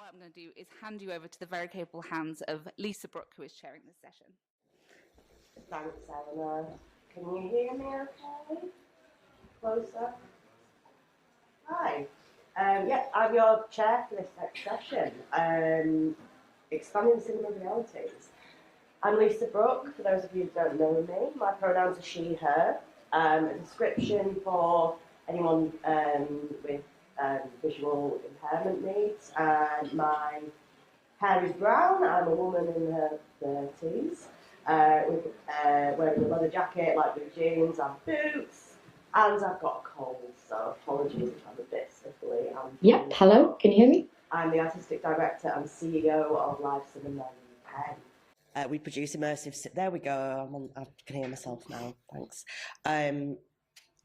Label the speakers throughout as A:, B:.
A: I'm going to do is hand you over to the very capable hands of Lisa Brook, who is chairing this session.
B: Thanks, Eleanor. Can you hear me okay? Closer. Hi. I'm your chair for this next session, Expanding Cinema Realities. I'm Lisa Brook, for those of you who don't know me. My pronouns are she, her. A description for anyone with visual impairment needs. And my hair is brown. I'm a woman in her 30s, wearing a leather jacket, light blue jeans, and boots. And I've got a cold, so apologies if I'm a bit sniffly.
C: Yep, hello, can you hear me?
B: I'm the Artistic Director and CEO of Live Cinema UK. We produce immersive, there we go, I can hear myself now, thanks.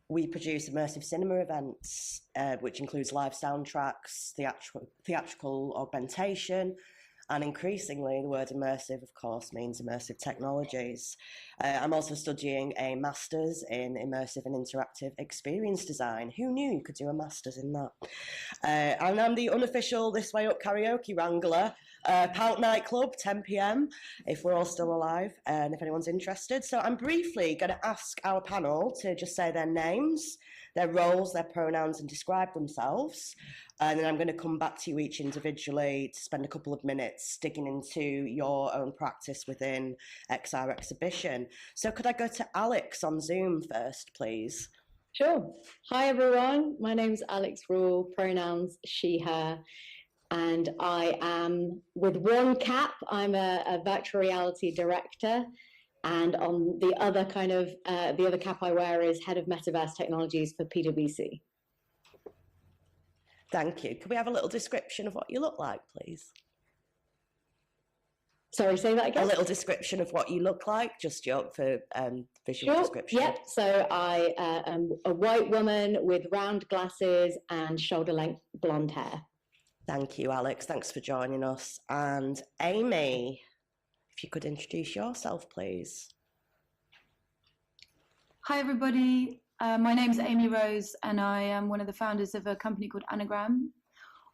B: We produce immersive cinema events, which includes live soundtracks, theatrical augmentation, and increasingly the word immersive, of course, means immersive technologies. I'm also studying a master's in immersive and interactive experience design. Who knew you could do a master's in that? And I'm the unofficial This Way Up karaoke wrangler, Pout Nightclub, 10 p.m, if we're all still alive and if anyone's interested. So I'm briefly going to ask our panel to just say their names, their roles, their pronouns, and describe themselves. And then I'm going to come back to you each individually to spend a couple of minutes digging into your own practice within XR Exhibition. So could I go to Alex on Zoom first, please?
C: Sure. Hi, everyone. My name's Alex Rühl, pronouns she, her. And I am, with one cap, I'm a virtual reality director. And on the other the other cap I wear is head of Metaverse Technologies for PwC.
B: Thank you. Could we have a little description of what you look like, please?
C: Sorry, say that again?
B: A little description of what you look like, just for visual description.
C: Yep. So I am a white woman with round glasses and shoulder-length blonde hair.
B: Thank you, Alex. Thanks for joining us. And Amy, if you could introduce yourself, please.
D: Hi, everybody. My name's Amy Rose, and I am one of the founders of a company called Anagram.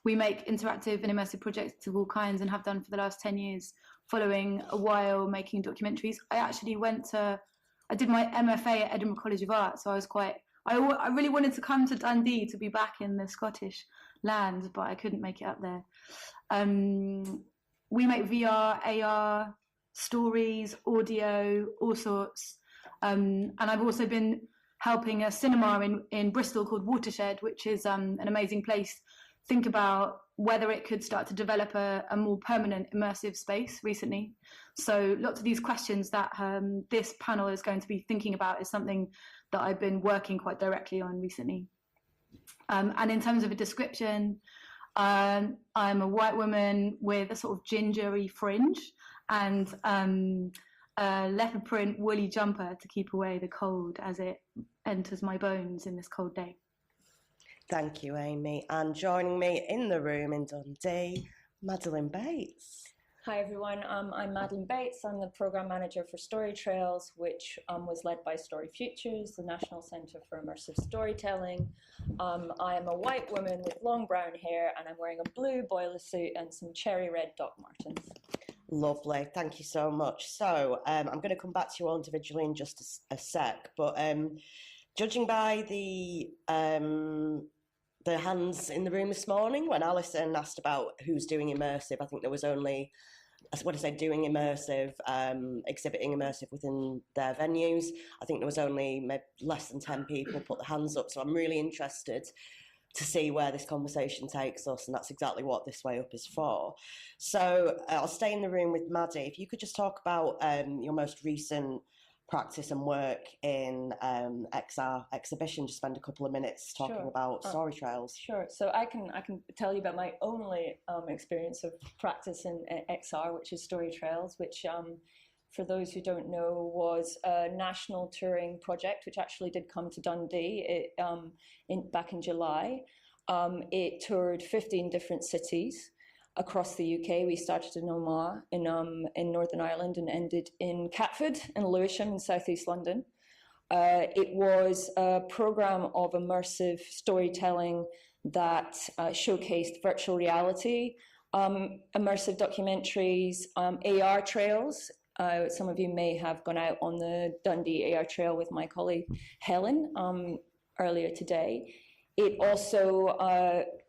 D: We make interactive and immersive projects of all kinds and have done for the last 10 years, following a while making documentaries. I did my MFA at Edinburgh College of Art, so I really wanted to come to Dundee to be back in the Scottish land, but I couldn't make it up there. We make VR, AR, stories, audio, all sorts. And I've also been helping a cinema in Bristol called Watershed, which is an amazing place. Think about whether it could start to develop a more permanent immersive space recently. So lots of these questions that this panel is going to be thinking about is something that I've been working quite directly on recently. And in terms of a description, I'm a white woman with a sort of gingery fringe and a leopard print woolly jumper to keep away the cold as it enters my bones in this cold day.
B: Thank you, Amy. And joining me in the room in Dundee, Madeline Bates.
E: Hi, everyone. I'm Madeline Bates. I'm the Programme Manager for StoryTrails, which was led by StoryFutures, the National Centre for Immersive Storytelling. I am a white woman with long brown hair, and I'm wearing a blue boiler suit and some cherry red Doc Martens.
B: Lovely, thank you so much. So I'm going to come back to you all individually in just a sec, but judging by the hands in the room this morning, when Alison asked about who's doing immersive, I think there was only, doing immersive, exhibiting immersive within their venues. I think there was only maybe less than 10 people put their hands up, so I'm really interested to see where this conversation takes us, and that's exactly what This Way Up is for. So I'll stay in the room with Maddie. If you could just talk about your most recent practice and work in XR Exhibition, just spend a couple of minutes talking about StoryTrails.
E: Sure. So I can tell you about my only experience of practice in XR, which is StoryTrails, which for those who don't know, was a national touring project, which actually did come to Dundee back in July. It toured 15 different cities across the UK. We started in Omagh in Northern Ireland and ended in Catford and Lewisham in southeast London. It was a programme of immersive storytelling that showcased virtual reality immersive documentaries, AR trails. Some of you may have gone out on the Dundee AR trail with my colleague Helen earlier today. It also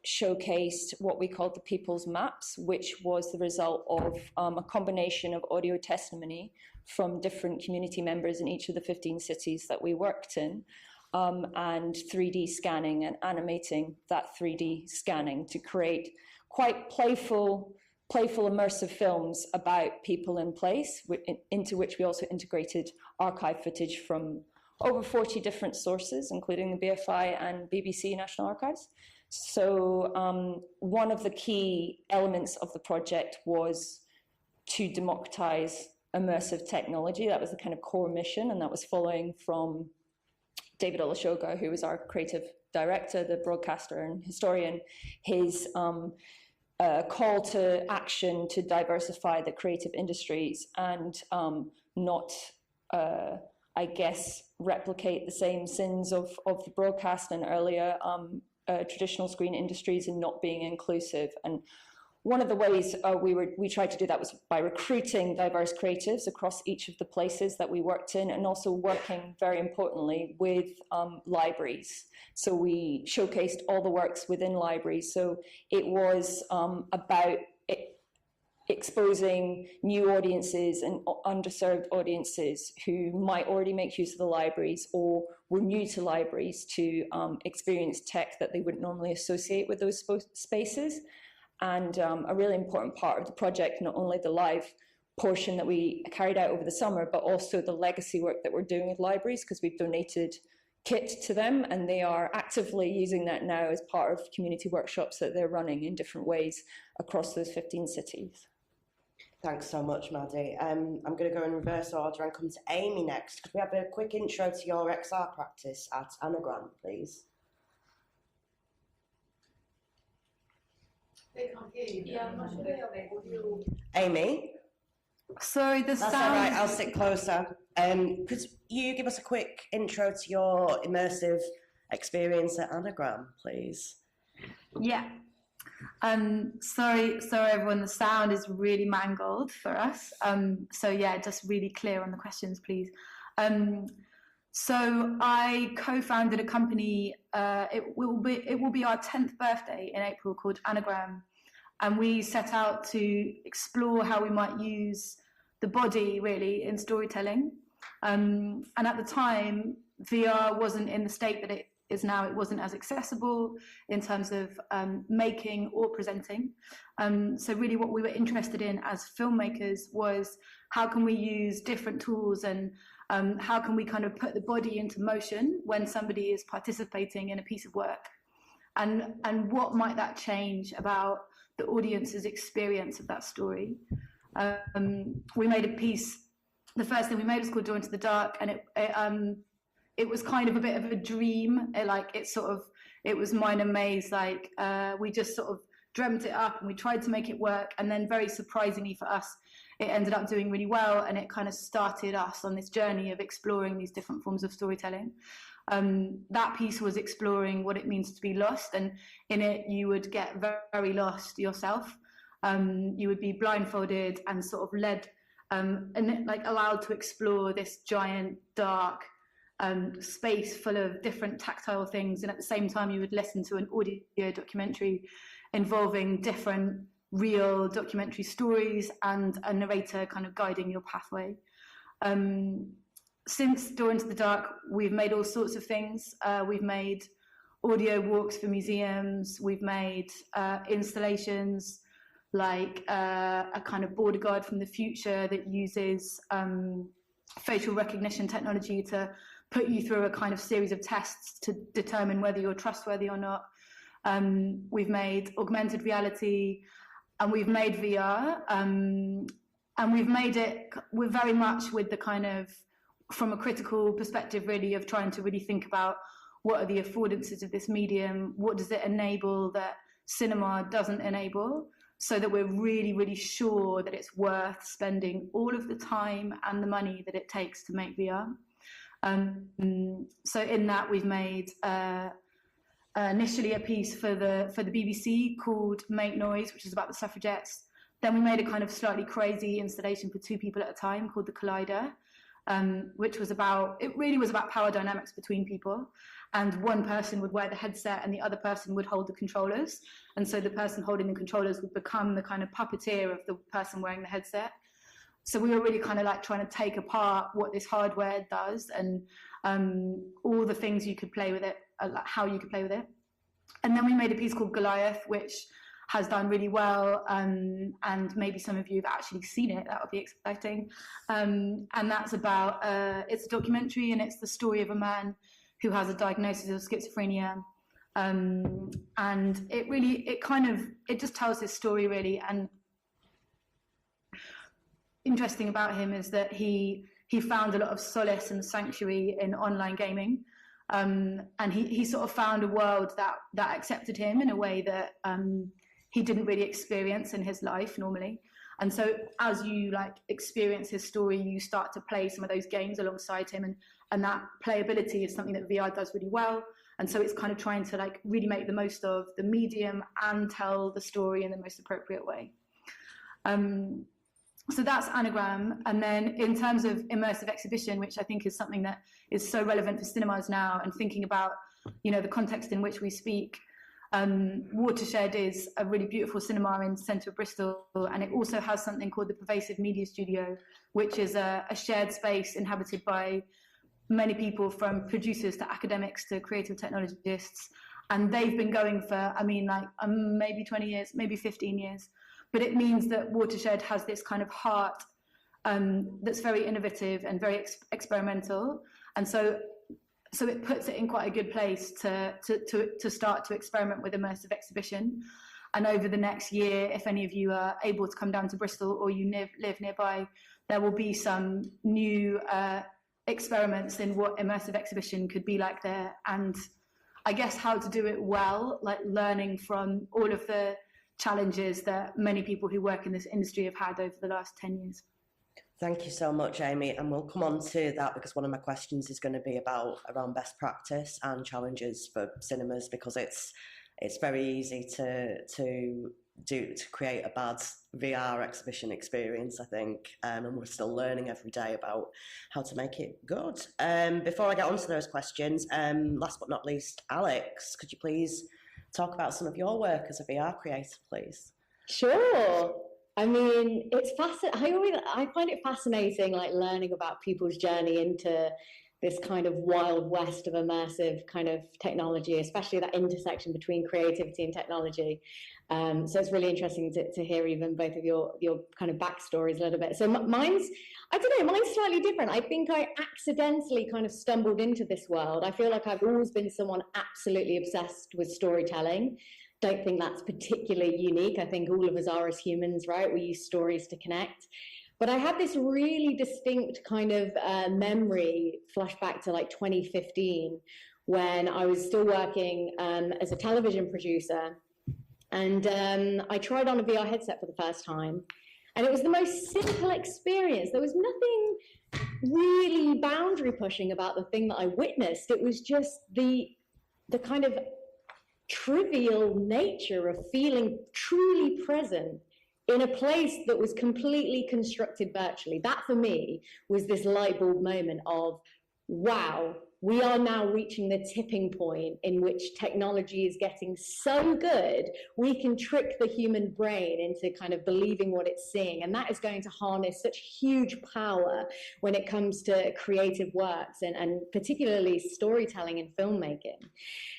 E: showcased what we called the People's Maps, which was the result of a combination of audio testimony from different community members in each of the 15 cities that we worked in, and 3D scanning and animating that 3D scanning to create quite playful immersive films about people in place, into which we also integrated archive footage from over 40 different sources, including the BFI and BBC National Archives. So one of the key elements of the project was to democratize immersive technology. That was the kind of core mission, and that was following from David Olashoga, who was our creative director, the broadcaster and historian, his call to action to diversify the creative industries and not, I guess, replicate the same sins of the broadcast and earlier traditional screen industries in not being inclusive. And one of the ways we tried to do that was by recruiting diverse creatives across each of the places that we worked in, and also working, very importantly, with libraries. So we showcased all the works within libraries. So it was about exposing new audiences and underserved audiences who might already make use of the libraries or were new to libraries to experience tech that they wouldn't normally associate with those spaces. And a really important part of the project, not only the live portion that we carried out over the summer, but also the legacy work that we're doing with libraries, because we've donated kit to them and they are actively using that now as part of community workshops that they're running in different ways across those 15 cities.
B: Thanks so much, Maddie. I'm going to go in reverse order and come to Amy next. Could we have a quick intro to your XR practice at Anagram, please?
F: They can't hear you. Yeah, I'm not sure.
B: Amy?
D: Sorry, the sound...
B: That's all right, I'll sit closer. Could you give us a quick intro to your immersive experience at Anagram, please?
D: Yeah. Sorry everyone, the sound is really mangled for us. So yeah, just really clear on the questions, please. So I co-founded a company, it will be our 10th birthday in April, called Anagram. And we set out to explore how we might use the body really in storytelling. And at the time, VR wasn't in the state that it is now. It wasn't as accessible in terms of making or presenting. So really what we were interested in as filmmakers was how can we use different tools and how can we kind of put the body into motion when somebody is participating in a piece of work? And what might that change about the audience's experience of that story? We made a piece, the first thing we made was called Door into the Dark, and it was kind of a bit of a dream. It was Minor Maze, we just sort of dreamt it up and we tried to make it work, and then very surprisingly for us, it ended up doing really well, and it kind of started us on this journey of exploring these different forms of storytelling. That piece was exploring what it means to be lost, and in it you would get very, very lost yourself. You would be blindfolded and sort of led and allowed to explore this giant dark space full of different tactile things, and at the same time you would listen to an audio documentary involving different real documentary stories and a narrator kind of guiding your pathway. Since Door into the Dark, we've made all sorts of things. We've made audio walks for museums. We've made installations like a kind of border guard from the future that uses facial recognition technology to put you through a kind of series of tests to determine whether you're trustworthy or not. We've made augmented reality, and we've made VR, and we've made it, we're very much with the kind of, from a critical perspective really, of trying to really think about what are the affordances of this medium, what does it enable that cinema doesn't enable, so that we're really, really sure that it's worth spending all of the time and the money that it takes to make VR. So in that we've made initially a piece for the BBC called Make Noise, which is about the suffragettes. Then we made a kind of slightly crazy installation for 2 people at a time called The Collider, which was about power dynamics between people. And one person would wear the headset and the other person would hold the controllers. And so the person holding the controllers would become the kind of puppeteer of the person wearing the headset. So we were really kind of like trying to take apart what this hardware does and all the things you could play with it, like how you could play with it. And then we made a piece called Goliath, which has done really well, and maybe some of you have actually seen it. That would be exciting. And that's about, it's a documentary, and it's the story of a man who has a diagnosis of schizophrenia. And it just tells his story really. And interesting about him is that he found a lot of solace and sanctuary in online gaming. And he sort of found a world that accepted him in a way that he didn't really experience in his life normally. And so as you like experience his story, you start to play some of those games alongside him, and that playability is something that VR does really well. And so it's kind of trying to like really make the most of the medium and tell the story in the most appropriate way. So that's Anagram. And then in terms of immersive exhibition, which I think is something that is so relevant for cinemas now, and thinking about, you know, the context in which we speak, Watershed is a really beautiful cinema in the centre of Bristol, and it also has something called the Pervasive Media Studio, which is a shared space inhabited by many people, from producers to academics to creative technologists. And they've been going for, maybe 20 years, maybe 15 years. But it means that Watershed has this kind of heart that's very innovative and very experimental. And so it puts it in quite a good place to start to experiment with immersive exhibition. And over the next year, if any of you are able to come down to Bristol or you live nearby, there will be some new experiments in what immersive exhibition could be like there. And I guess how to do it well, like learning from all of the challenges that many people who work in this industry have had over the last 10 years.
B: Thank you so much, Amy. And we'll come on to that, because one of my questions is going to be around best practice and challenges for cinemas, because it's very easy to create a bad VR exhibition experience, I think, and we're still learning every day about how to make it good. Before I get on to those questions, last but not least, Alex, could you please talk about some of your work as a VR creator, please?
C: Sure. I mean, it's fascinating. I find it fascinating, like learning about people's journey into this kind of wild west of immersive kind of technology, especially that intersection between creativity and technology. So it's really interesting to hear even both of your kind of backstories a little bit. So mine's slightly different. I think I accidentally kind of stumbled into this world. I feel like I've always been someone absolutely obsessed with storytelling. Don't think that's particularly unique. I think all of us are as humans, right? We use stories to connect. But I had this really distinct kind of memory, flashback to like 2015, when I was still working as a television producer. And I tried on a VR headset for the first time. And it was the most simple experience. There was nothing really boundary pushing about the thing that I witnessed. It was just the kind of trivial nature of feeling truly present in a place that was completely constructed virtually. That for me was this light bulb moment of, wow, we are now reaching the tipping point in which technology is getting so good, we can trick the human brain into kind of believing what it's seeing. And that is going to harness such huge power when it comes to creative works and particularly storytelling and filmmaking.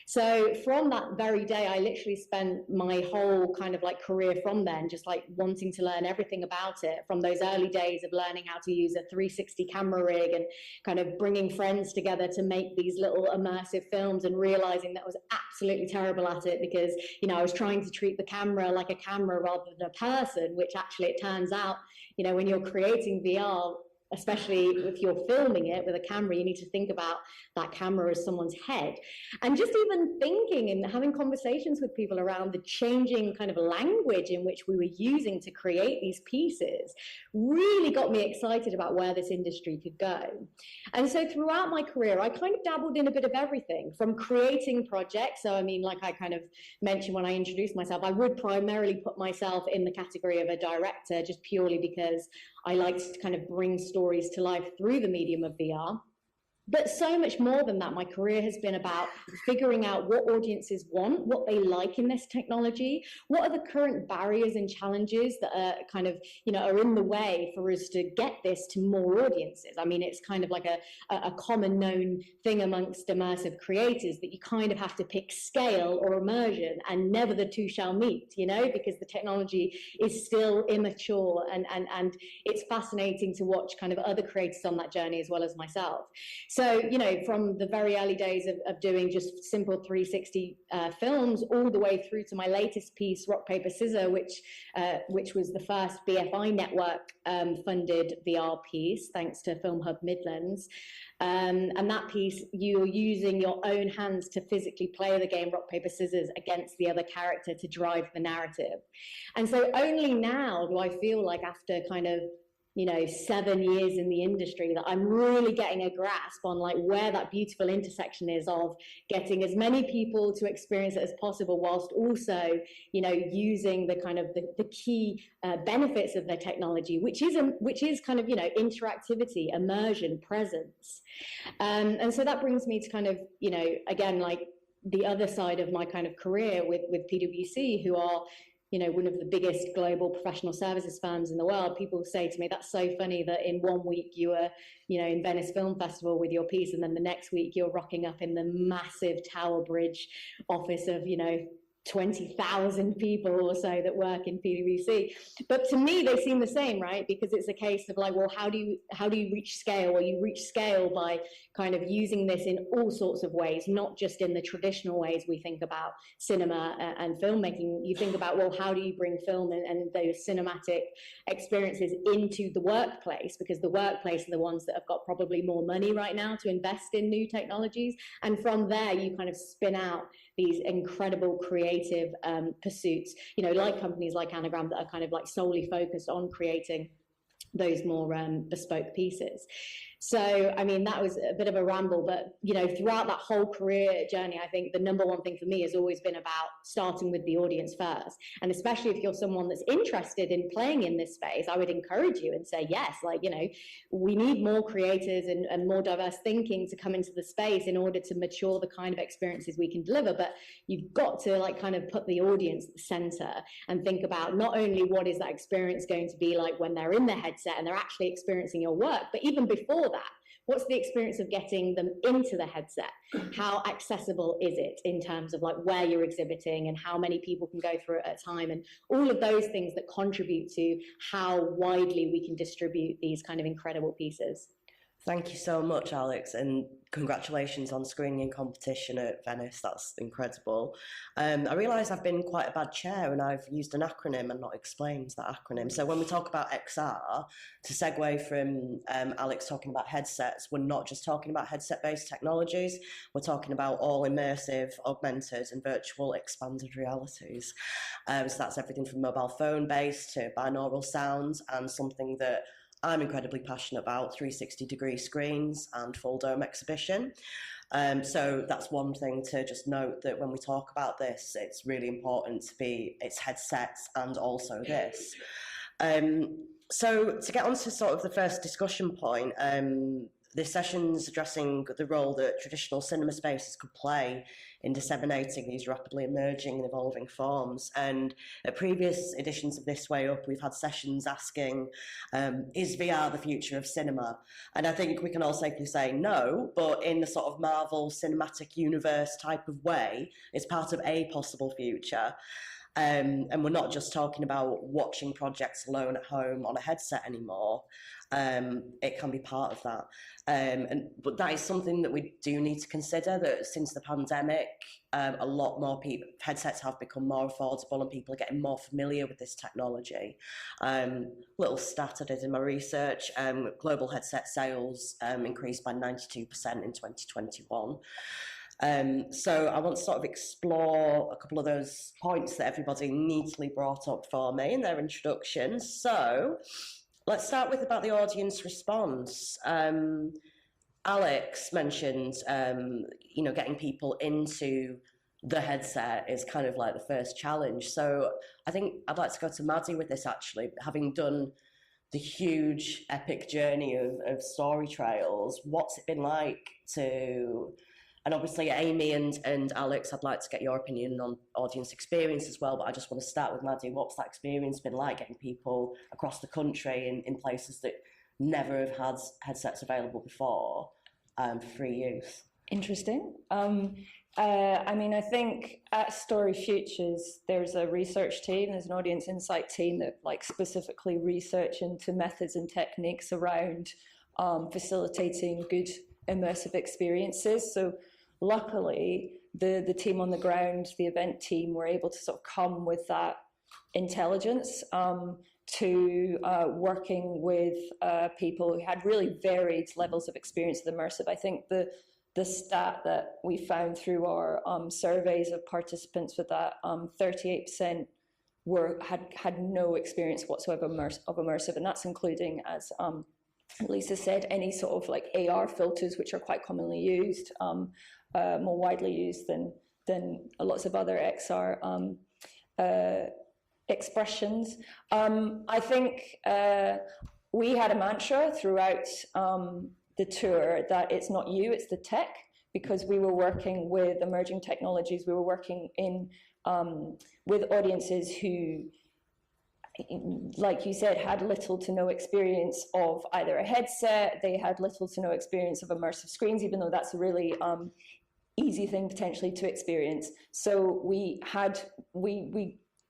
C: So from that very day, I literally spent my whole kind of like career from then just like wanting to learn everything about it, from those early days of learning how to use a 360 camera rig and kind of bringing friends together to make these little immersive films, and realizing that I was absolutely terrible at it because, you know, I was trying to treat the camera like a camera rather than a person, which actually it turns out, you know, when you're creating VR, especially if you're filming it with a camera, you need to think about that camera as someone's head. And just even thinking and having conversations with people around the changing kind of language in which we were using to create these pieces really got me excited about where this industry could go. And so throughout my career, I kind of dabbled in a bit of everything, from creating projects. So I mean, like I kind of mentioned when I introduced myself, I would primarily put myself in the category of a director, just purely because I like to kind of bring stories to life through the medium of VR. But so much more than that, my career has been about figuring out what audiences want, what they like in this technology, what are the current barriers and challenges that are kind of, you know, are in the way for us to get this to more audiences. I mean, it's kind of like a common known thing amongst immersive creators that you kind of have to pick scale or immersion, and never the two shall meet, you know, because the technology is still immature, and it's fascinating to watch kind of other creators on that journey as well as myself. So, you know, from the very early days of doing just simple 360 films, all the way through to my latest piece, Rock, Paper, Scissor, which was the first BFI Network funded VR piece, thanks to Film Hub Midlands. And that piece, you're using your own hands to physically play the game Rock, Paper, Scissors against the other character to drive the narrative. And so only now do I feel like, after kind of, you know, 7 years in the industry, that I'm really getting a grasp on like where that beautiful intersection is of getting as many people to experience it as possible, whilst also, you know, using the kind of the key benefits of the technology, which is kind of, you know, interactivity, immersion, presence. And so that brings me to kind of, you know, again, like the other side of my kind of career with PwC, who are, you know, one of the biggest global professional services firms in the world. People say to me, that's so funny that in 1 week you were, you know, in Venice Film Festival with your piece, and then the next week you're rocking up in the massive Tower Bridge office of, you know, 20,000 people or so that work in PwC. But to me, they seem the same, right? Because it's a case of like, well, how do you reach scale? Well, you reach scale by kind of using this in all sorts of ways, not just in the traditional ways we think about cinema and filmmaking. You think about, well, how do you bring film and those cinematic experiences into the workplace? Because the workplace are the ones that have got probably more money right now to invest in new technologies. And from there, you kind of spin out these incredible creative pursuits, you know, like companies like Anagram that are kind of like solely focused on creating those more bespoke pieces. So, I mean, that was a bit of a ramble, but, you know, throughout that whole career journey, I think the number one thing for me has always been about starting with the audience first. And especially if you're someone that's interested in playing in this space, I would encourage you and say, yes, like, you know, we need more creators and more diverse thinking to come into the space in order to mature the kind of experiences we can deliver. But you've got to like kind of put the audience at the center and think about not only what is that experience going to be like when they're in the headset and they're actually experiencing your work, but even before that, what's the experience of getting them into the headset? How accessible is it in terms of like where you're exhibiting and how many people can go through it at a time, and all of those things that contribute to how widely we can distribute these kind of incredible pieces.
B: Thank you so much, Alex, and congratulations on screening competition at Venice. That's incredible. I realise I've been quite a bad chair and I've used an acronym and not explained that acronym. So when we talk about XR, to segue from Alex talking about headsets, we're not just talking about headset-based technologies, we're talking about all immersive, augmented and virtual expanded realities. So that's everything from mobile phone-based to binaural sounds, and something that I'm incredibly passionate about, 360-degree screens and full dome exhibition. So that's one thing to just note, that when we talk about this, it's really important to be, it's headsets and also this. So to get on to sort of the first discussion point, this session's addressing the role that traditional cinema spaces could play in disseminating these rapidly emerging and evolving forms. And at previous editions of This Way Up, we've had sessions asking, is VR the future of cinema? And I think we can all safely say no, but in the sort of Marvel cinematic universe type of way, it's part of a possible future. And we're not just talking about watching projects alone at home on a headset anymore. it can be part of that. But that is something that we do need to consider, that since the pandemic, a lot more headsets have become more affordable and people are getting more familiar with this technology. Little stat I did in my research, global headset sales increased by 92% in 2021. So I want to sort of explore a couple of those points that everybody neatly brought up for me in their introductions. So let's start with about the audience response. Alex mentioned, getting people into the headset is kind of like the first challenge. So I think I'd like to go to Maddie with this, actually, having done the huge epic journey of StoryTrails. What's it been like to, and obviously Amy and Alex, I'd like to get your opinion on audience experience as well, but I just want to start with Maddie. What's that experience been like, getting people across the country in places that never have had headsets available before for free use?
E: Interesting. I think at StoryFutures, there's a research team, there's an audience insight team that specifically research into methods and techniques around facilitating good immersive experiences. So luckily, the team on the ground, the event team, were able to sort of come with that intelligence to working with people who had really varied levels of experience with immersive. I think the stat that we found through our surveys of participants with that, 38% had no experience whatsoever of immersive, and that's including, as Lisa said, any sort of AR filters, which are quite commonly used, more widely used than lots of other XR expressions. I think we had a mantra throughout the tour that it's not you, it's the tech, because we were working with emerging technologies. We were working with audiences who, like you said, had little to no experience of either a headset. They had little to no experience of immersive screens, even though that's a really easy thing potentially to experience. So we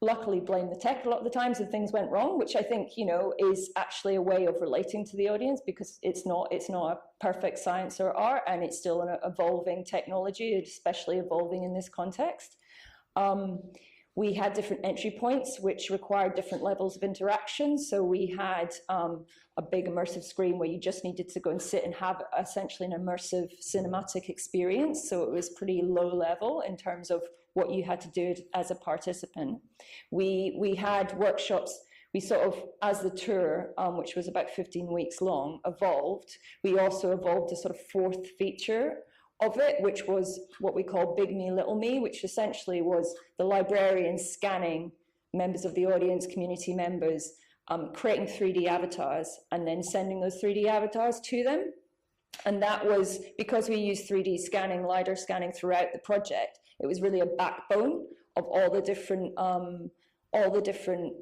E: luckily blame the tech a lot of the times if things went wrong, which I think, is actually a way of relating to the audience, because it's not a perfect science or art, and it's still an evolving technology, especially evolving in this context. We had different entry points, which required different levels of interaction. So we had a big immersive screen where you just needed to go and sit and have essentially an immersive cinematic experience. So it was pretty low level in terms of what you had to do as a participant. We had workshops. We sort of, as the tour, which was about 15 weeks long, evolved, we also evolved a sort of fourth feature of it, which was what we call Big Me, Little Me, which essentially was the librarian scanning members of the audience, community members, creating 3D avatars and then sending those 3D avatars to them. And that was, because we used 3D scanning, LiDAR scanning throughout the project, it was really a backbone of all the different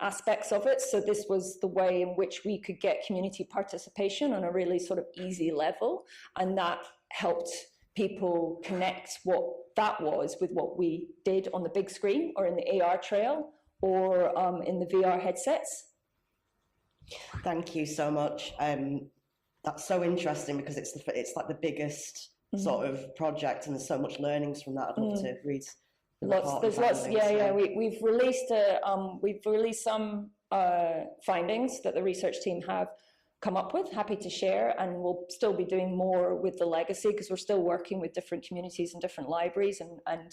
E: aspects of it. So this was the way in which we could get community participation on a really sort of easy level, and that helped people connect what that was with what we did on the big screen or in the AR trail or in the VR headsets.
B: Thank you so much. That's so interesting, because it's like the biggest sort of project, and there's so much learnings from that. I'd love to read the report.
E: There's lots. Yeah. We've released some findings that the research team have come up with, happy to share, and we'll still be doing more with the legacy, because we're still working with different communities and different libraries, and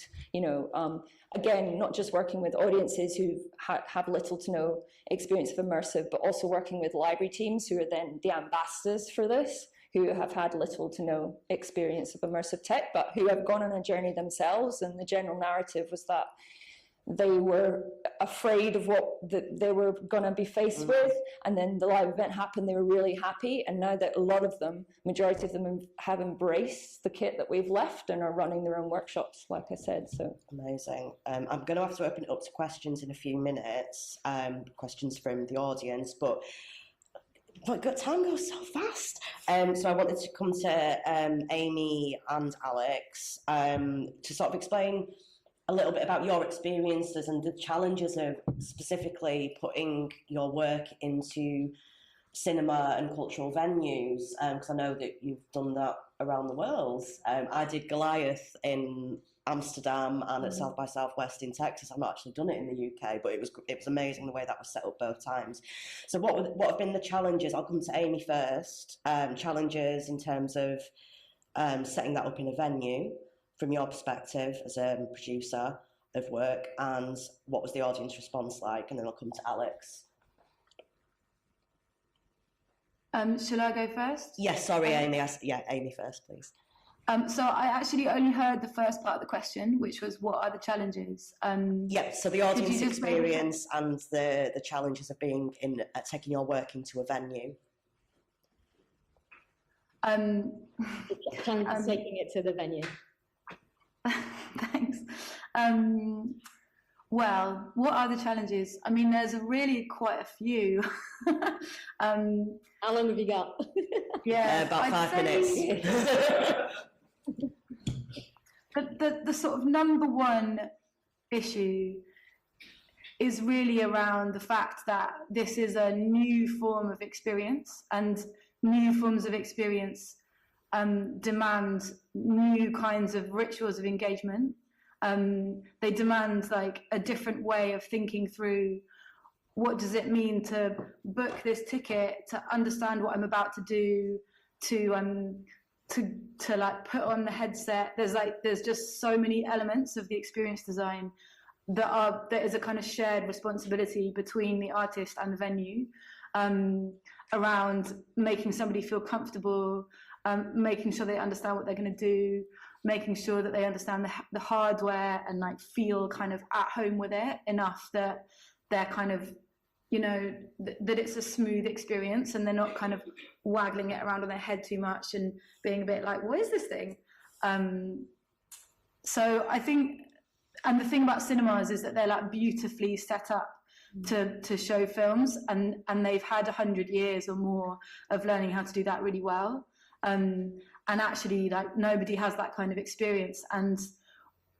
E: again, not just working with audiences who have little to no experience of immersive, but also working with library teams who are then the ambassadors for this, who have had little to no experience of immersive tech, but who have gone on a journey themselves. And the general narrative was that they were afraid of what they were going to be faced with, and then the live event happened, they were really happy, and now that a lot of them, majority of them, have embraced the kit that we've left and are running their own workshops, like I said. So amazing.
B: I'm going to have to open it up to questions in a few minutes, questions from the audience, but time goes so fast. So I wanted to come to Amy and Alex to sort of explain a little bit about your experiences and the challenges of specifically putting your work into cinema and cultural venues, because I know that you've done that around the world. I did Goliath in Amsterdam and at South by Southwest in Texas. I've not actually done it in the UK, but it was amazing the way that was set up both times. So what have been the challenges? I'll come to Amy first. Challenges in terms of setting that up in a venue from your perspective as a producer of work, and what was the audience response like? And then I'll come to Alex.
D: Shall I go first?
B: Yes, sorry, Amy. Amy first, please.
D: So I actually only heard the first part of the question, which was what are the challenges?
B: So the audience experience and the challenges of being taking your work into a venue.
C: The challenge is taking it to the venue.
D: Thanks. Well, what are the challenges? I mean, there's really quite a few.
C: How long have you got?
D: Yeah,
B: about 5 minutes.
D: The sort of number one issue is really around the fact that this is a new form of experience, and new forms of experience demand new kinds of rituals of engagement. They demand like a different way of thinking through what does it mean to book this ticket, to understand what I'm about to do, to like put on the headset. There's just so many elements of the experience design that is a kind of shared responsibility between the artist and the venue, around making somebody feel comfortable, making sure they understand what they're going to do, making sure that they understand the hardware and like feel kind of at home with it enough that they're kind of, you know, that it's a smooth experience and they're not kind of waggling it around on their head too much and being a bit like, what is this thing? So I think, and the thing about cinemas is that they're like beautifully set up to show films, and they've had 100 years or more of learning how to do that really well. And actually, like, nobody has that kind of experience. And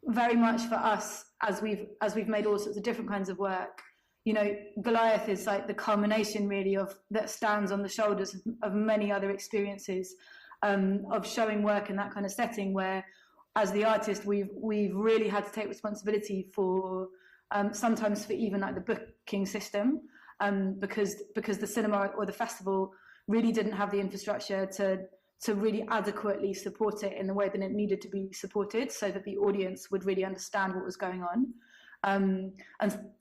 D: very much for us, as we've made all sorts of different kinds of work, you know, Goliath is like the culmination really of that stands on the shoulders of many other experiences of showing work in that kind of setting, where as the artist we've really had to take responsibility for sometimes for even like the booking system, because the cinema or the festival really didn't have the infrastructure to really adequately support it in the way that it needed to be supported, so that the audience would really understand what was going on. And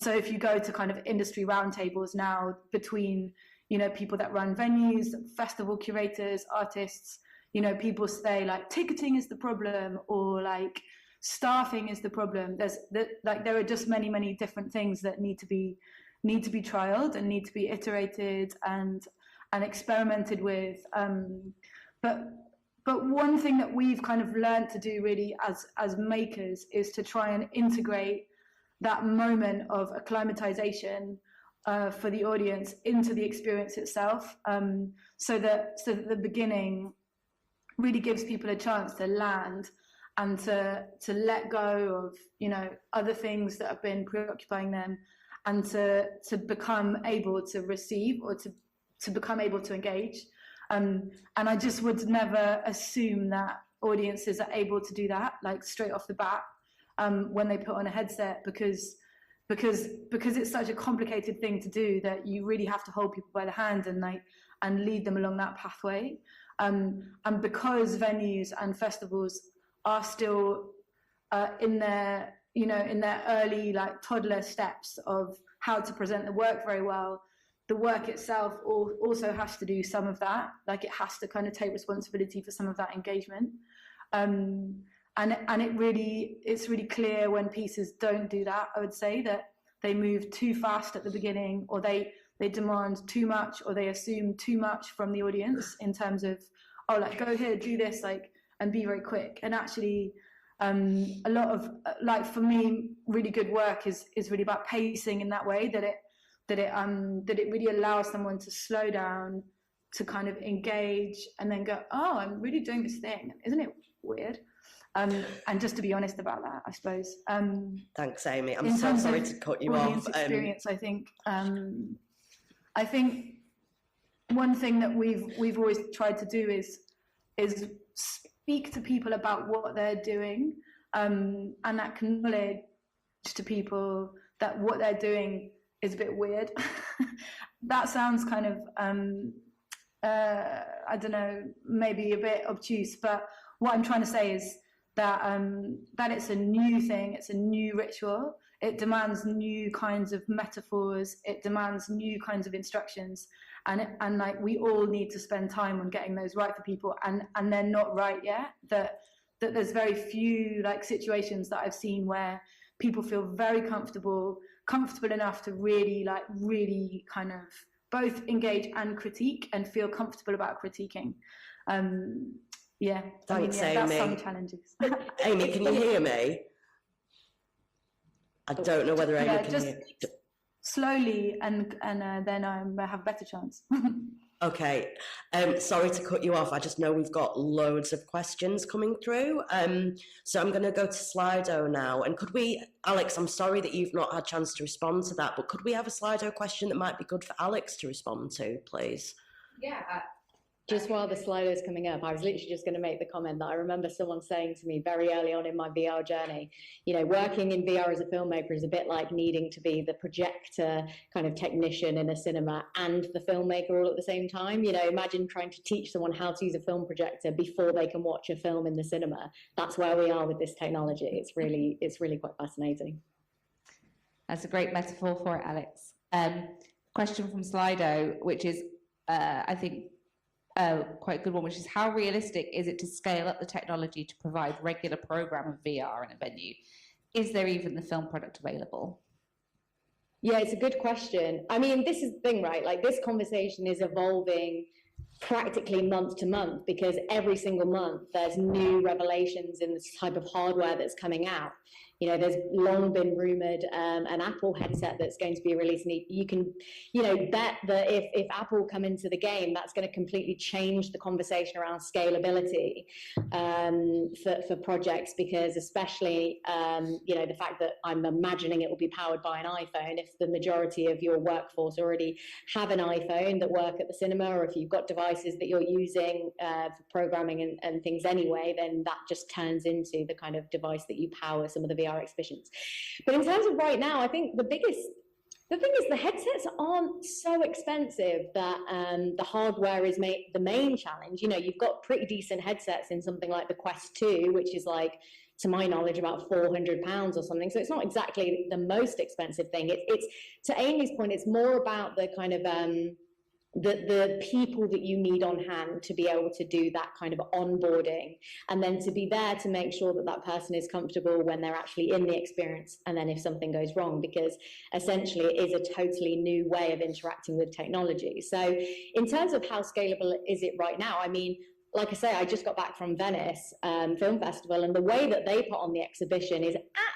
D: so if you go to kind of industry roundtables now between, you know, people that run venues, festival curators, artists, you know, people say like ticketing is the problem, or like staffing is the problem. There are just many different things that need to be trialed and need to be iterated and experimented with. But one thing that we've kind of learned to do really as makers is to try and integrate that moment of acclimatization for the audience into the experience itself, so that the beginning really gives people a chance to land and to let go of, you know, other things that have been preoccupying them, and to become able to receive, or to become able to engage. And I just would never assume that audiences are able to do that like straight off the bat when they put on a headset, because it's such a complicated thing to do that you really have to hold people by the hand and lead them along that pathway. And because venues and festivals are still in their early like toddler steps of how to present the work very well, the work itself also has to do some of that. Like, it has to kind of take responsibility for some of that engagement. And it's really clear when pieces don't do that. I would say that they move too fast at the beginning, or they demand too much, or they assume too much from the audience in terms of, oh, like, go here, do this, like, and be very quick. And actually, a lot of, like, for me, really good work is really about pacing in that way, that it really allows someone to slow down, to kind of engage, and then go, oh, I'm really doing this thing, isn't it weird? And just to be honest about that, I suppose.
B: Thanks, Amy. I'm so sorry to cut you off.
D: Experience, I think one thing that we've always tried to do is speak to people about what they're doing, and acknowledge to people that what they're doing is a bit weird. That sounds kind of I don't know, maybe a bit obtuse, but what I'm trying to say is that that it's a new thing, it's a new ritual. It demands new kinds of metaphors. It demands new kinds of instructions, and like we all need to spend time on getting those right for people, and they're not right yet. That there's very few like situations that I've seen where people feel very comfortable enough to really kind of both engage and critique and feel comfortable about critiquing. Yeah,
B: Thanks,
D: that's
B: Amy.
D: some challenges.
B: Amy, can you hear me? I don't know whether Amy can hear.
D: Slowly, and then I have a better chance.
B: Okay, sorry to cut you off. I just know we've got loads of questions coming through. So I'm going to go to Slido now. And could we, Alex, I'm sorry that you've not had a chance to respond to that, but could we have a Slido question that might be good for Alex to respond to, please?
F: Yeah.
C: Just while the slide is coming up, I was literally just going to make the comment that I remember someone saying to me very early on in my VR journey, you know, working in VR as a filmmaker is a bit like needing to be the projector kind of technician in a cinema and the filmmaker all at the same time. You know, imagine trying to teach someone how to use a film projector before they can watch a film in the cinema. That's where we are with this technology. It's really quite fascinating.
A: That's a great metaphor for it, Alex. Question from Slido, which is, I think, quite a good one, which is how realistic is it to scale up the technology to provide regular program of VR in a venue? Is there even the film product available?
C: Yeah, it's a good question. I mean, this is the thing, right? Like this conversation is evolving practically month to month because every single month there's new revelations in this type of hardware that's coming out. You know, there's long been rumored an Apple headset that's going to be released, and you can, you know, bet that if Apple come into the game, that's going to completely change the conversation around scalability for projects, because especially, you know, the fact that I'm imagining it will be powered by an iPhone. If the majority of your workforce already have an iPhone that work at the cinema, or if you've got devices that you're using for programming and things anyway, then that just turns into the kind of device that you power some of the VR exhibitions. But in terms of right now, I think the thing is the headsets aren't so expensive that the hardware is the main challenge. You know, you've got pretty decent headsets in something like the Quest 2, which is like, to my knowledge, about £400 or something. So it's not exactly the most expensive thing. It's to Amy's point, it's more about the kind of the people that you need on hand to be able to do that kind of onboarding, and then to be there to make sure that that person is comfortable when they're actually in the experience, and then if something goes wrong, because essentially it is a totally new way of interacting with technology. So in terms of how scalable is it right now, I mean, like I say, I just got back from Venice Film Festival, and the way that they put on the exhibition is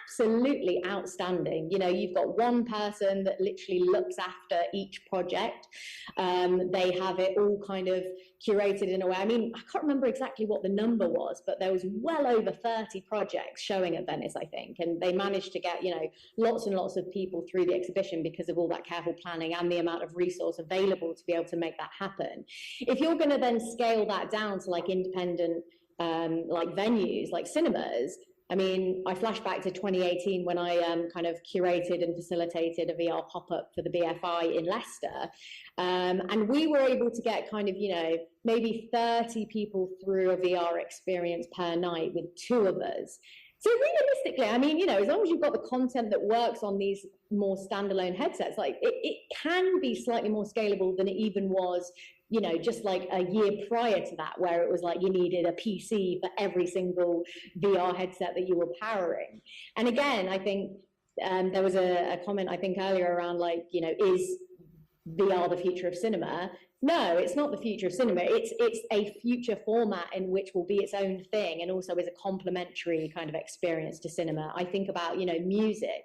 C: absolutely outstanding. You know, you've got one person that literally looks after each project. They have it all kind of curated in a way. I mean, I can't remember exactly what the number was, but there was well over 30 projects showing at Venice, I think, and they managed to get, you know, lots and lots of people through the exhibition because of all that careful planning and the amount of resource available to be able to make that happen. If you're going to then scale that down to like independent like venues, like cinemas, I mean, I flash back to 2018 when I kind of curated and facilitated a VR pop-up for the BFI in Leicester. And we were able to get kind of, you know, maybe 30 people through a VR experience per night with 2 of us. So realistically, I mean, you know, as long as you've got the content that works on these more standalone headsets, like it can be slightly more scalable than it even was, you know, just like a year prior to that, where it was like you needed a PC for every single VR headset that you were powering. And again, I think there was a comment, I think earlier around like, you know, is VR the future of cinema? No, it's not the future of cinema. It's a future format in which will be its own thing, and also is a complementary kind of experience to cinema. I think about, you know, music.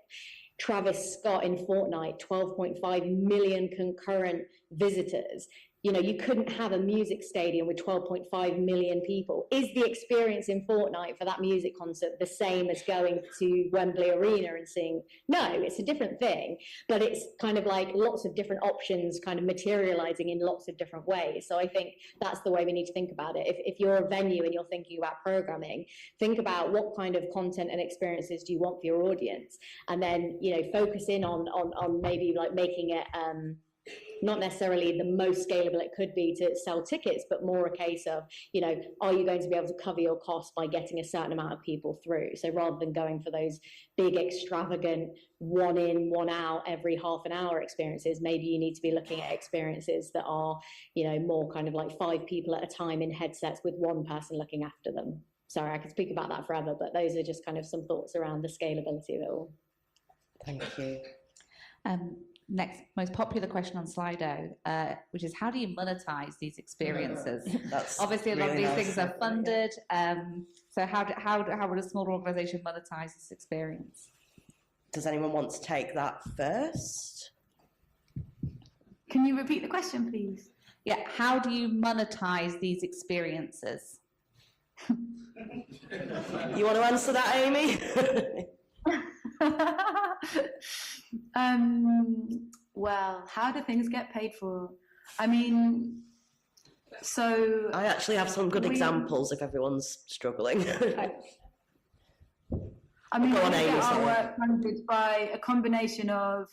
C: Travis Scott in Fortnite, 12.5 million concurrent visitors. you couldn't have a music stadium with 12.5 million people. Is the experience in Fortnite for that music concert the same as going to Wembley Arena and seeing? No, it's a different thing, but it's kind of like lots of different options kind of materializing in lots of different ways. So I think that's the way we need to think about it. If you're a venue and you're thinking about programming, think about what kind of content and experiences do you want for your audience, and then, focus in on maybe like making it, not necessarily the most scalable it could be to sell tickets, but more a case of, are you going to be able to cover your costs by getting a certain amount of people through? So rather than going for those big, extravagant, one in, one out, every half an hour experiences, maybe you need to be looking at experiences that are, more kind of like 5 people at a time in headsets with one person looking after them. Sorry, I could speak about that forever, but those are just kind of some thoughts around the scalability of it all.
B: Thank you.
A: Next, most popular question on Slido, which is how do you monetize these experiences?
B: That's
A: obviously a lot
B: really
A: of these
B: nice.
A: things are funded. So how would a small organization monetize this experience?
B: Does anyone want to take that first?
D: Can you repeat the question, please?
A: Yeah, how do you monetize these experiences?
B: You want to answer that, Amy?
D: Well, how do things get paid for? I mean, so
B: I actually have some good examples if everyone's struggling.
D: I mean,
B: Go on,
D: we
B: Amy,
D: get our
B: sorry.
D: work funded by a combination of,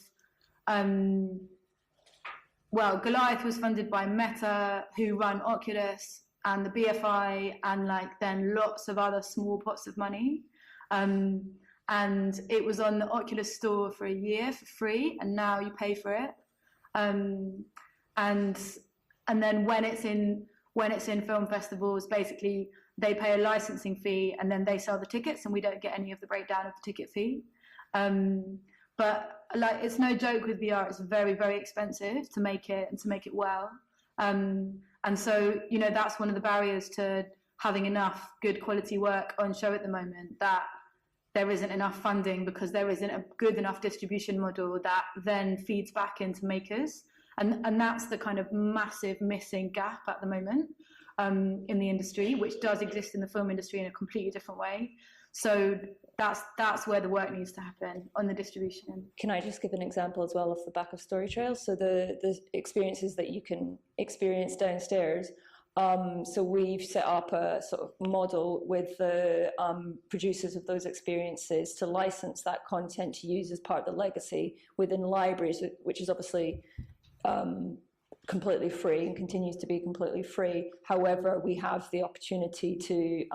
D: well, Goliath was funded by Meta, who run Oculus, and the BFI, and then lots of other small pots of money. And it was on the Oculus store for a year for free, and now you pay for it. And then when it's in film festivals, basically they pay a licensing fee, and then they sell the tickets, and we don't get any of the breakdown of the ticket fee. But it's no joke with VR; it's very, very expensive to make it and to make it well. And so that's one of the barriers to having enough good quality work on show at the moment, that there isn't enough funding because there isn't a good enough distribution model that then feeds back into makers. And that's the kind of massive missing gap at the moment in the industry, which does exist in the film industry in a completely different way. So that's where the work needs to happen on the distribution.
E: Can I just give an example as well off the back of StoryTrails? So the experiences that you can experience downstairs. So we've set up a sort of model with the producers of those experiences to license that content to use as part of the legacy within libraries, which is obviously completely free and continues to be completely free. However, we have the opportunity to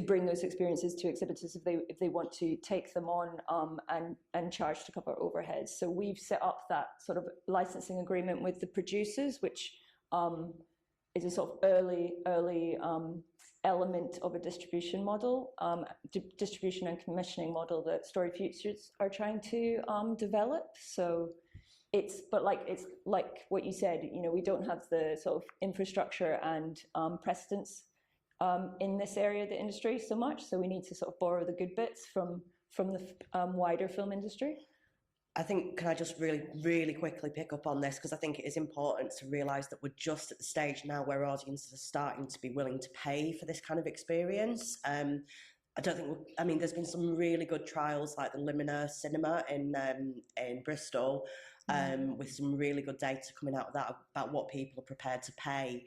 E: bring those experiences to exhibitors if they want to take them on and charge to cover overheads. So we've set up that sort of licensing agreement with the producers, which is a sort of early element of a distribution model, distribution and commissioning model that StoryFutures are trying to develop. So it's like what you said, we don't have the sort of infrastructure and precedence in this area of the industry so much, so we need to sort of borrow the good bits from the wider film industry.
B: I think, can I just really, really quickly pick up on this, because I think it is important to realise that we're just at the stage now where audiences are starting to be willing to pay for this kind of experience. I don't think, there's been some really good trials like the Limina Cinema in Bristol, with some really good data coming out of that about what people are prepared to pay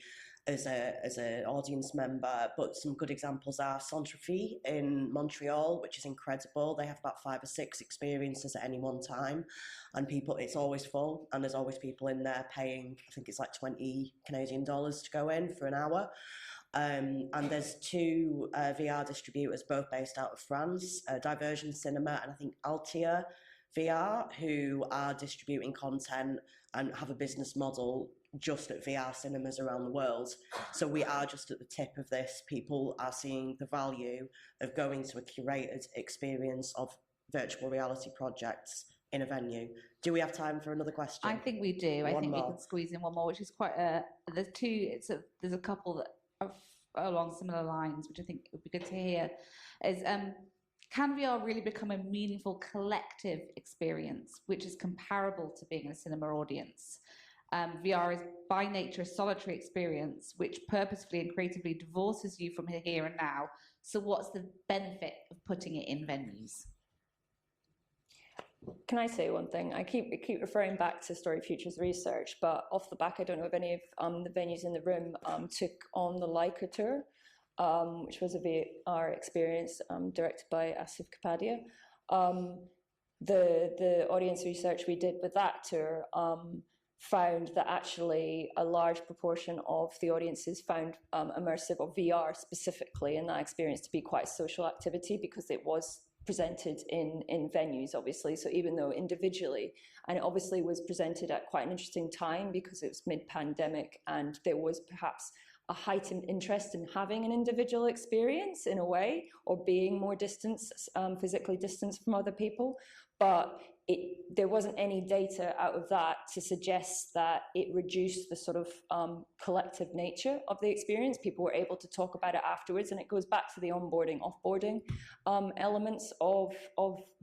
B: as an audience member. But some good examples are Centrefille in Montreal, which is incredible. They have about 5 or 6 experiences at any one time, and it's always full, and there's always people in there paying, I think it's like 20 Canadian dollars to go in for an hour. And there's 2 VR distributors, both based out of France, Diversion Cinema and I think Altia VR, who are distributing content and have a business model just at VR cinemas around the world. So we are just at the tip of this. People are seeing the value of going to a curated experience of virtual reality projects in a venue. Do we have time for another question?
A: I think we do. I think we can squeeze in one more, which is quite there's a couple that are along similar lines, which I think would be good to hear. Is can VR really become a meaningful collective experience, which is comparable to being in a cinema audience? VR is by nature a solitary experience which purposefully and creatively divorces you from here and now. So what's the benefit of putting it in venues?
E: Can I say one thing? I keep referring back to StoryFutures research, but off the back, I don't know if any of the venues in the room took on the Leica tour, which was a VR experience directed by Asif Kapadia. The audience research we did with that tour found that actually a large proportion of the audiences found immersive or VR specifically in that experience to be quite a social activity, because it was presented in venues, obviously. So even though individually, and it obviously was presented at quite an interesting time because it was mid-pandemic and there was perhaps a heightened interest in having an individual experience in a way, or being more physically distanced from other people. But there wasn't any data out of that to suggest that it reduced the sort of collective nature of the experience. People were able to talk about it afterwards, and it goes back to the onboarding, offboarding elements of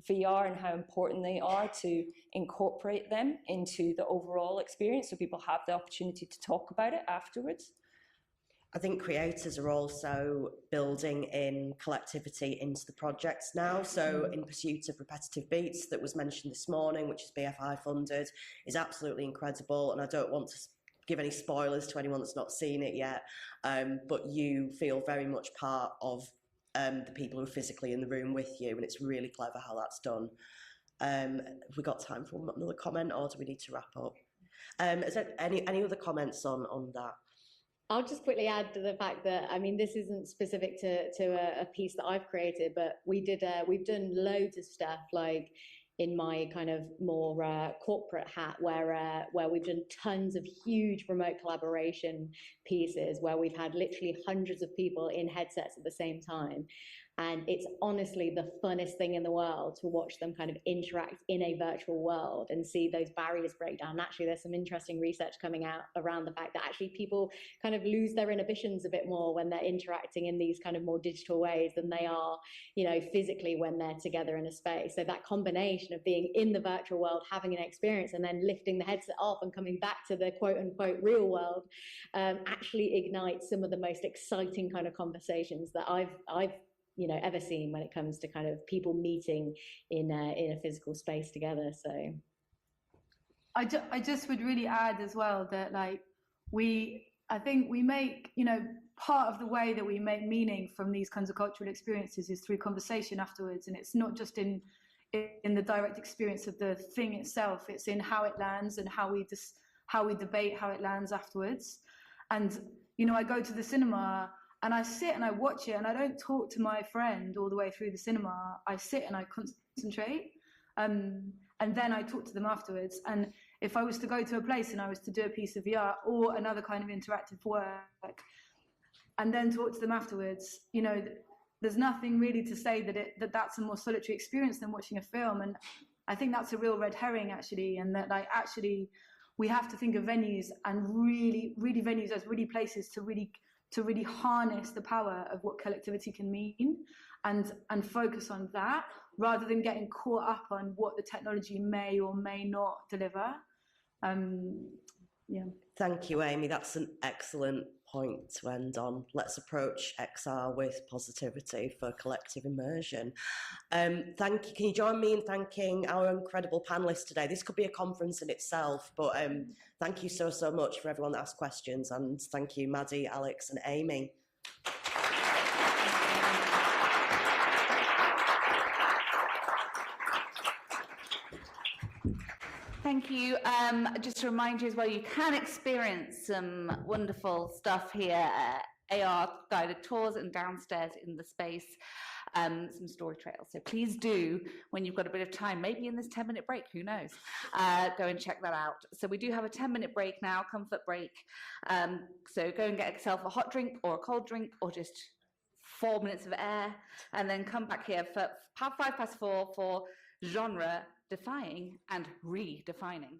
E: VR and how important they are to incorporate them into the overall experience so people have the opportunity to talk about it afterwards.
B: I think creators are also building in collectivity into the projects now. So In Pursuit of Repetitive Beats, that was mentioned this morning, which is BFI funded, is absolutely incredible. And I don't want to give any spoilers to anyone that's not seen it yet, but you feel very much part of the people who are physically in the room with you. And it's really clever how that's done. Have we got time for another comment, or do we need to wrap up? Is there any other comments on that?
C: I'll just quickly add to the fact that, I mean, this isn't specific to a piece that I've created, but we've done loads of stuff, like in my kind of more corporate hat, where we've done tons of huge remote collaboration pieces where we've had literally hundreds of people in headsets at the same time. And it's honestly the funnest thing in the world to watch them kind of interact in a virtual world and see those barriers break down. Actually, there's some interesting research coming out around the fact that actually people kind of lose their inhibitions a bit more when they're interacting in these kind of more digital ways than they are, you know, physically when they're together in a space. So that combination of being in the virtual world, having an experience, and then lifting the headset off and coming back to the quote unquote real world actually ignites some of the most exciting kind of conversations that I've ever seen when it comes to kind of people meeting in a physical space together. So
D: I just would really add as well that, like, I think we make, part of the way that we make meaning from these kinds of cultural experiences is through conversation afterwards. And it's not just in the direct experience of the thing itself, it's in how it lands and how we debate how it lands afterwards. And, I go to the cinema and I sit and I watch it, and I don't talk to my friend all the way through the cinema. I sit and I concentrate, and then I talk to them afterwards. And if I was to go to a place and I was to do a piece of VR or another kind of interactive work, and then talk to them afterwards, there's nothing really to say that that's a more solitary experience than watching a film. And I think that's a real red herring, actually, and that we have to think of venues and really venues as really places to really harness the power of what collectivity can mean, and focus on that rather than getting caught up on what the technology may or may not deliver.
B: Thank you, Amy. That's an excellent point to end on. Let's approach XR with positivity for collective immersion. Thank you. Can you join me in thanking our incredible panelists today? This could be a conference in itself, but thank you so much for everyone that asked questions, and thank you, Maddie, Alex, and Amy.
A: Thank you. Just to remind you as well, you can experience some wonderful stuff here, AR guided tours, and downstairs in the space, some story trails. So please do, when you've got a bit of time, maybe in this 10-minute break, who knows, go and check that out. So we do have a 10-minute break now, comfort break. So go and get yourself a hot drink or a cold drink, or just 4 minutes of air, and then come back here for 4:05 for genre defying and redefining.